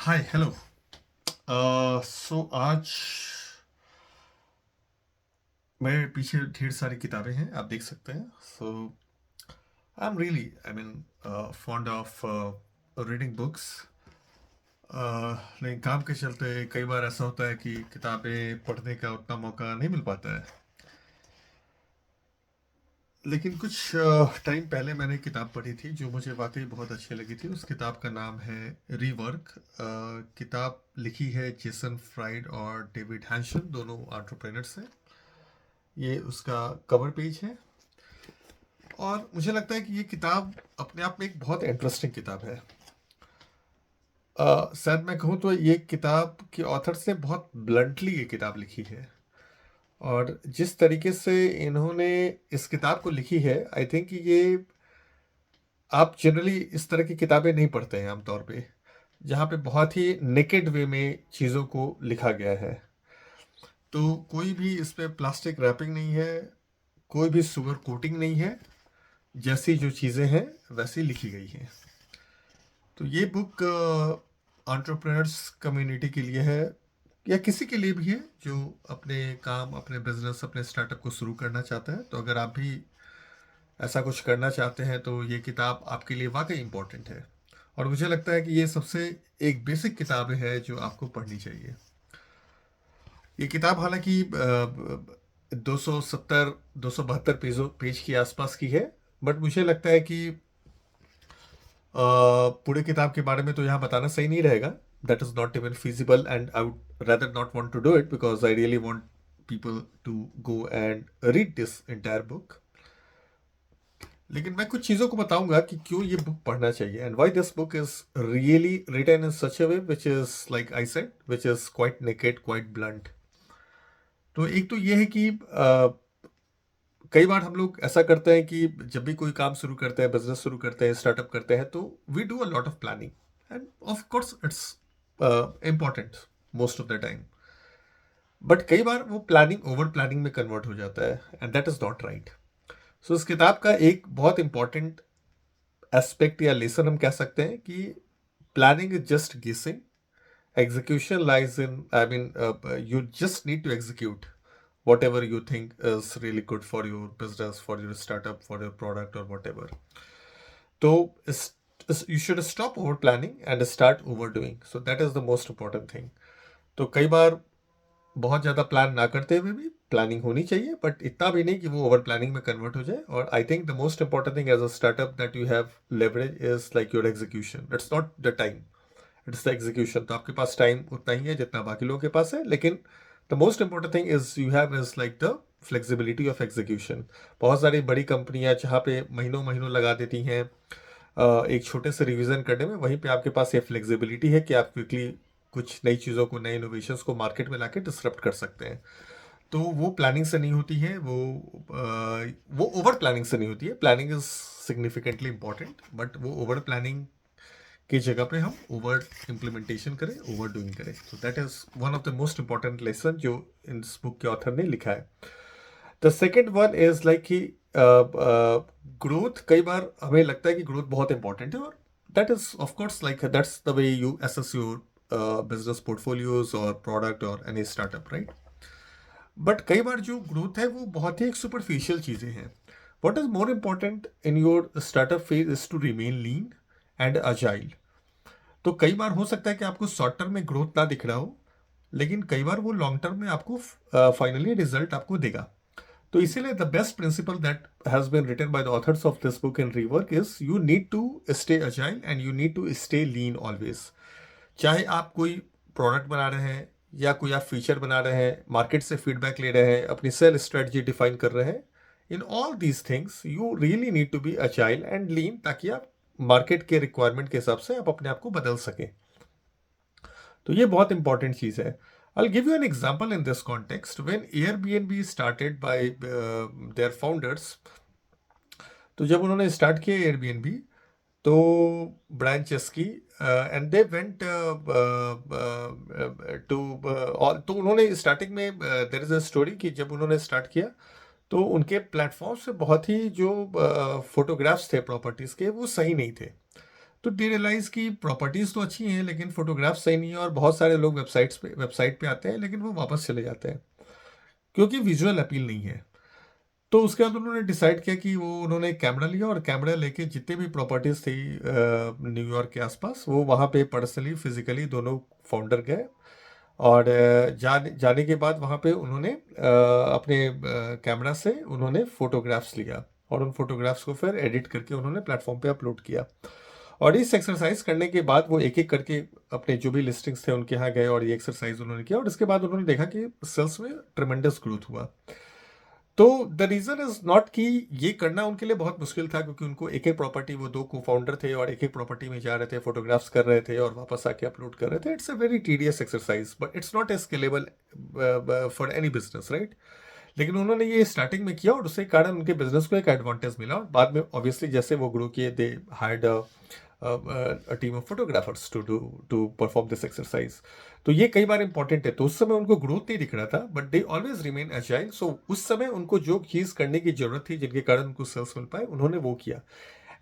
Hi hello. सो आज मेरे पीछे ढेर सारी किताबें हैं, आप देख सकते हैं। So I am really I mean fond of reading books. लेकिन काम के चलते कई बार ऐसा होता है कि किताबें पढ़ने का उतना मौका नहीं मिल पाता है। लेकिन कुछ टाइम पहले मैंने एक किताब पढ़ी थी जो मुझे वाकई बहुत अच्छी लगी थी। उस किताब का नाम है रीवर्क। किताब लिखी है जेसन फ्राइड और डेविड हैंशन, दोनों एंटरप्रेन्योर्स हैं। ये उसका कवर पेज है और मुझे लगता है कि ये किताब अपने आप में एक बहुत इंटरेस्टिंग किताब है। शायद मैं कहूँ तो ये किताब के ऑथर्स ने बहुत ब्लंटली ये किताब लिखी है। और जिस तरीके से इन्होंने इस किताब को लिखी है, आई थिंक ये आप जनरली इस तरह की किताबें नहीं पढ़ते हैं आमतौर पे, जहाँ पे बहुत ही नेकेड वे में चीज़ों को लिखा गया है। तो कोई भी इसमें प्लास्टिक रैपिंग नहीं है, कोई भी सुगर कोटिंग नहीं है। जैसी जो चीज़ें हैं वैसी लिखी गई हैं। तो ये बुक एंटरप्रेन्योर्स कम्युनिटी के लिए है, या किसी के लिए भी है जो अपने काम, अपने बिजनेस, अपने स्टार्टअप को शुरू करना चाहता है। तो अगर आप भी ऐसा कुछ करना चाहते हैं तो ये किताब आपके लिए वाकई इम्पोर्टेंट है। और मुझे लगता है कि ये सबसे एक बेसिक किताब है जो आपको पढ़नी चाहिए। ये किताब हालांकि 270 272 पेज के आसपास की है। बट मुझे लगता है कि पूरे किताब के बारे में तो यहाँ बताना सही नहीं रहेगा। That is not even feasible and I would rather not want to do it because I really want people to go and read this entire book। लेकिन मैं कुछ चीज़ों को बताऊंगा कि क्यों ये बुक पढ़ना चाहिए and why this book is really written in such a way which is like I said, which is quite naked, quite blunt. तो एक तो ये है कि कई बार हम लोग ऐसा करते हैं कि जब भी कोई काम शुरू करते हैं, बिजनेस शुरू करते हैं, स्टार्टअप करते हैं, तो we do a lot of planning and of course it's important most of the time. But कई बार वो प्लानिंग ओवर प्लानिंग में कन्वर्ट हो जाता है and that is not right. So इस किताब का एक बहुत इंपॉर्टेंट एस्पेक्ट या लेसन हम कह सकते हैं कि planning is just guessing, execution lies in, I mean, you just need to execute whatever you think is really good for your business, for your startup, for your product or whatever. So you should stop over planning and start overdoing. So that is the most important thing. तो कई बार बहुत ज़्यादा plan ना करते हुए भी planning होनी चाहिए, बट इतना भी नहीं कि वो ओवर प्लानिंग में कन्वर्ट हो जाए। और I think the most important thing as a startup that you have leverage is like your execution. It's not the time, it's the execution. तो आपके पास टाइम उतना ही है जितना बाकी लोगों के पास है, लेकिन the most important thing is you have is like the flexibility of execution. बहुत सारी बड़ी कंपनियां जहाँ पे महीनों महीनों लगा देती हैं एक छोटे से रिवीजन करने में, वहीं पे आपके पास ये फ्लेक्सिबिलिटी है कि आप क्विकली कुछ नई चीज़ों को, नए इनोवेशंस को मार्केट में लाके डिसरप्ट कर सकते हैं। तो वो प्लानिंग से नहीं होती है, वो ओवर प्लानिंग से नहीं होती है। Planning is significantly important, but वो ओवर प्लानिंग की जगह पे हम ओवर इम्प्लीमेंटेशन करें, ओवर डूइंग करें। तो that is one of the most important lesson जो इस बुक के ऑथर ने लिखा है। The second one is like कि ग्रोथ, कई बार हमें लगता है कि ग्रोथ बहुत इंपॉर्टेंट है, और that is of course like that's the way you assess your business portfolios और प्रोडक्ट और एनी स्टार्टअप, राइट। बट कई बार जो ग्रोथ है वो बहुत ही एक सुपरफिशियल चीज़ें हैं। What is more important in your startup phase is to remain lean and agile. तो कई बार हो सकता है कि आपको शॉर्ट टर्म में ग्रोथ ना दिख रहा हो, लेकिन कई बार वो लॉन्ग टर्म में आपको फाइनली रिजल्ट आपको देगा। तो इसीलिए the best principle that has been written by the authors of this book in Rework is you need to stay agile and you need to stay lean always. चाहे आप कोई product बना रहे हैं या कोई आप फीचर बना रहे हैं, मार्केट से फीडबैक ले रहे हैं, अपनी सेल स्ट्रेटजी डिफाइन कर रहे हैं, in all these things you really need to be agile and lean, ताकि आप मार्केट के रिक्वायरमेंट के हिसाब से आप अपने आप को बदल सकें। तो ये बहुत इंपॉर्टेंट चीज़ है। I'll give you an example in this context. When Airbnb started by their founders, तो जब उन्होंने स्टार्ट किया एयरबीएनबी, तो Brian Chesky and they went to, तो उन्होंने स्टार्टिंग में देयर इज अ स्टोरी कि जब उन्होंने स्टार्ट किया तो उनके प्लेटफॉर्म से बहुत ही जो फोटोग्राफ्स थे प्रॉपर्टीज़ के वो सही नहीं थे। तो दे रियलाइज की प्रॉपर्टीज़ तो अच्छी हैं लेकिन फोटोग्राफ सही नहीं है, और बहुत सारे लोग वेबसाइट पे आते हैं लेकिन वो वापस चले जाते हैं क्योंकि विजुअल अपील नहीं है। तो उसके बाद उन्होंने डिसाइड किया कि वो उन्होंने एक कैमरा लिया, और कैमरा लेके जितने भी प्रॉपर्टीज़ थी न्यूयॉर्क के आसपास, वो वहाँ पे पर्सनली फिजिकली दोनों फाउंडर गए। और जाने के बाद वहाँ पे उन्होंने अपने कैमरा से उन्होंने फोटोग्राफ्स लिया, और उन फोटोग्राफ्स को फिर एडिट करके उन्होंने प्लेटफॉर्म पे अपलोड किया। और इस एक्सरसाइज करने के बाद वो एक एक करके अपने जो भी लिस्टिंग्स थे उनके यहाँ गए, और ये एक्सरसाइज उन्होंने किया, और इसके बाद उन्होंने देखा कि सेल्स में ट्रेमेंडस ग्रोथ हुआ। तो द रीज़न इज़ नॉट कि ये करना उनके लिए बहुत मुश्किल था, क्योंकि उनको एक एक प्रॉपर्टी, वो दो को फाउंडर थे और एक एक प्रॉपर्टी में जा रहे थे, फोटोग्राफ्स कर रहे थे और वापस आके अपलोड कर रहे थे। It's a very tedious exercise, but it's not a scalable for any business, right. लेकिन उन्होंने ये स्टार्टिंग में किया, और उसके कारण उनके बिजनेस को एक एडवांटेज मिला, और बाद में ऑब्वियसली जैसे वो ग्रो किए, they hired a team of photographers to perform this exercise. तो ये कई बार इंपॉर्टेंट है। तो उस समय उनको ग्रोथ नहीं दिख रहा था, but they always remain agile. So उस समय उनको जो चीज़ करने की जरूरत थी जिनके कारण उनको सेल्स मिल पाए, उन्होंने वो किया।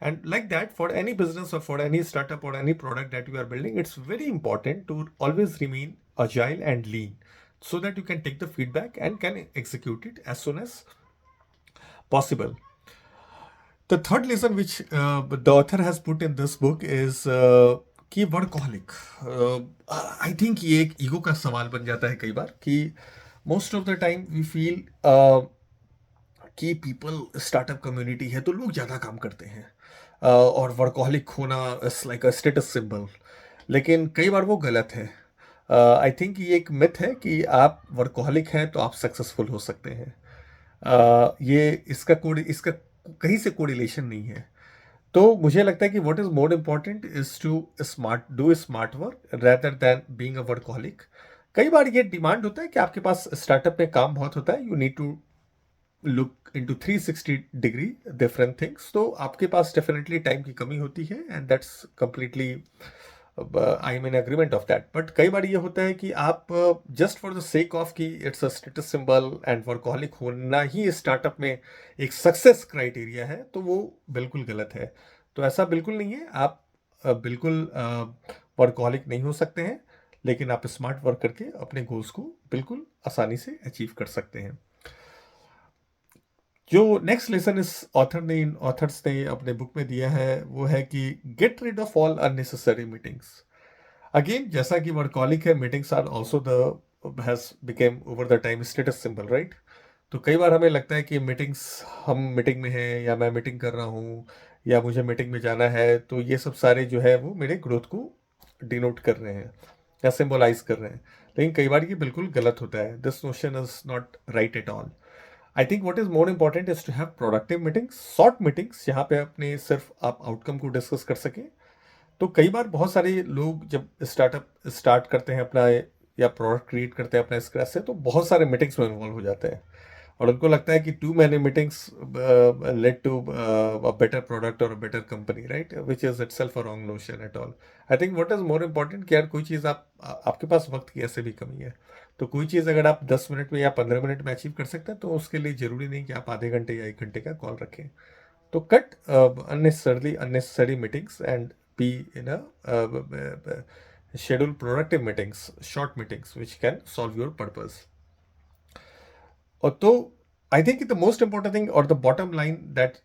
And like that, for any business or for any startup or any product that you are building, it's very important to always remain agile and lean, so that you can take the feedback and can execute it as soon as possible. The third lesson which the author has put in this book is कि workaholic. I think ये एक ego का सवाल बन जाता है कई बार, कि most of the time we feel कि पीपल, स्टार्टअप कम्युनिटी है तो लोग ज़्यादा काम करते हैं, और वर्कहॉलिक होना is like a status symbol. लेकिन कई बार वो गलत है। आई थिंक ये एक मिथ है कि आप वर्कहॉलिक हैं तो आप सक्सेसफुल हो सकते हैं। ये इसका कहीं से कोरिलेशन नहीं है। तो मुझे लगता है कि what is more important is to smart work rather than being a workaholic. कई बार ये डिमांड होता है कि आपके पास स्टार्टअप में काम बहुत होता है, you need to look into 360 degree different things. तो आपके पास डेफिनेटली टाइम की कमी होती है, and that's completely, I am in agreement of that. But कई बार ये होता है कि आप just for the sake of कि it's a status symbol and workaholic होना ही स्टार्टअप में एक सक्सेस क्राइटेरिया है, तो वो बिल्कुल गलत है। तो ऐसा बिल्कुल नहीं है। आप बिल्कुल वर्कहॉलिक नहीं हो सकते हैं, लेकिन आप स्मार्ट वर्क करके अपने गोल्स को बिल्कुल आसानी से अचीव कर सकते हैं। जो नेक्स्ट लेसन इस ऑथर्स ने अपने बुक में दिया है, वो है कि get rid of all unnecessary meetings. Again, जैसा कि वर्कहॉलिक है, meetings are also the has became over the time status symbol, right. तो कई बार हमें लगता है कि मीटिंग्स, हम मीटिंग में हैं या मैं मीटिंग कर रहा हूँ या मुझे मीटिंग में जाना है, तो ये सब सारे जो है वो मेरे ग्रोथ को डिनोट कर रहे हैं या सिंबलाइज कर रहे हैं। लेकिन कई बार ये बिल्कुल गलत होता है। This notion is not right at all. I think what is more important is to have productive meetings, short meetings, जहाँ पे अपने सिर्फ आप आउटकम को डिस्कस कर सकें। तो कई बार बहुत सारे लोग जब स्टार्टअप स्टार्ट करते हैं अपना, या प्रोडक्ट क्रिएट करते हैं अपना स्क्रैच से, तो बहुत सारे मीटिंग्स में इन्वॉल्व हो जाते हैं, और उनको लगता है कि too many meetings led to a better product और a better company, right, which is itself a wrong notion at all. I think what is more important कि यार कोई चीज़ आपके पास वक्त की ऐसे भी कमी है, तो कोई चीज़ अगर आप 10 मिनट में या 15 मिनट में अचीव कर सकते हैं, तो उसके लिए ज़रूरी नहीं कि आप आधे घंटे या 1 घंटे का कॉल रखें। तो cut unnecessary meetings and be in a schedule productive meetings, short meetings, which can solve your purpose. और तो I think the most important thing or the bottom line that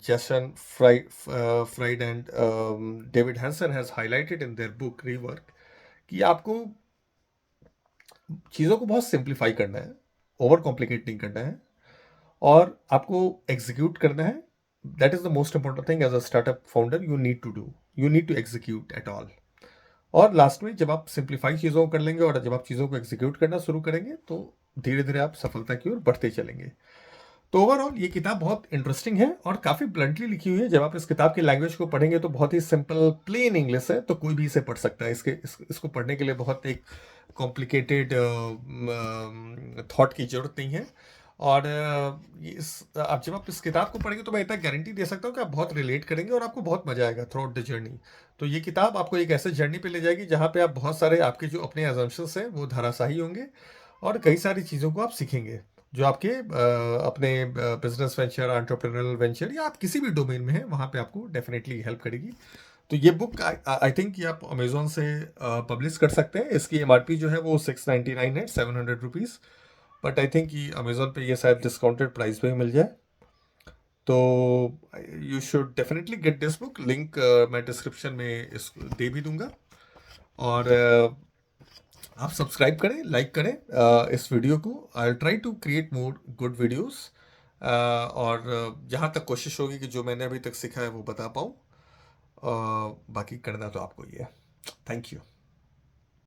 Jason Fried and David Hansen has highlighted in their book Rework, कि आपको चीज़ों को बहुत simplify करना है, over complicate नहीं करना है, और आपको एग्जीक्यूट करना है। That is the most important thing as a startup founder, you need to execute at all. और लास्ट में जब आप सिंप्लीफाई चीज़ों को कर लेंगे और जब आप चीज़ों को एग्जीक्यूट करना शुरू करेंगे, तो धीरे धीरे आप सफलता की ओर बढ़ते चलेंगे। तो ओवरऑल ये किताब बहुत इंटरेस्टिंग है और काफ़ी ब्लंटली लिखी हुई है। जब आप इस किताब की लैंग्वेज को पढ़ेंगे तो बहुत ही सिंपल प्लेन इंग्लिश है, तो कोई भी इसे पढ़ सकता है। इसको पढ़ने के लिए बहुत एक कॉम्प्लिकेटेड थॉट की ज़रूरत नहीं है। और आप जब आप इस किताब को पढ़ेंगे तो मैं इतना गारंटी दे सकता हूँ कि आप बहुत रिलेट करेंगे और आपको बहुत मजा आएगा थ्रू आउट द जर्नी। तो ये किताब आपको एक ऐसे जर्नी पे ले जाएगी जहाँ पे आप बहुत सारे आपके जो अपने अजम्पशंस हैं वो धराशायी होंगे, और कई सारी चीज़ों को आप सीखेंगे। जो आपके अपने बिजनेस वेंचर, एंटरप्रेन्योरल वेंचर या आप किसी भी डोमेन में हैं वहाँ पे आपको डेफिनेटली हेल्प करेगी। तो ये बुक आई थिंक ये आप अमेजोन से पब्लिश कर सकते हैं। इसकी एमआरपी जो है वो 699 है, 700 रुपीज़। बट आई थिंक ये अमेजोन पे ये शायद डिस्काउंटेड प्राइस पे ही मिल जाए। तो you should definitely get this book. Link मैं डिस्क्रिप्शन में इसको दे भी दूंगा। और आप सब्सक्राइब करें, लाइक करें इस वीडियो को। I try to create more good videos. और जहाँ तक कोशिश होगी कि जो मैंने अभी तक सीखा है वो बता पाऊँ। बाकी करना तो आपको ही है। Thank you.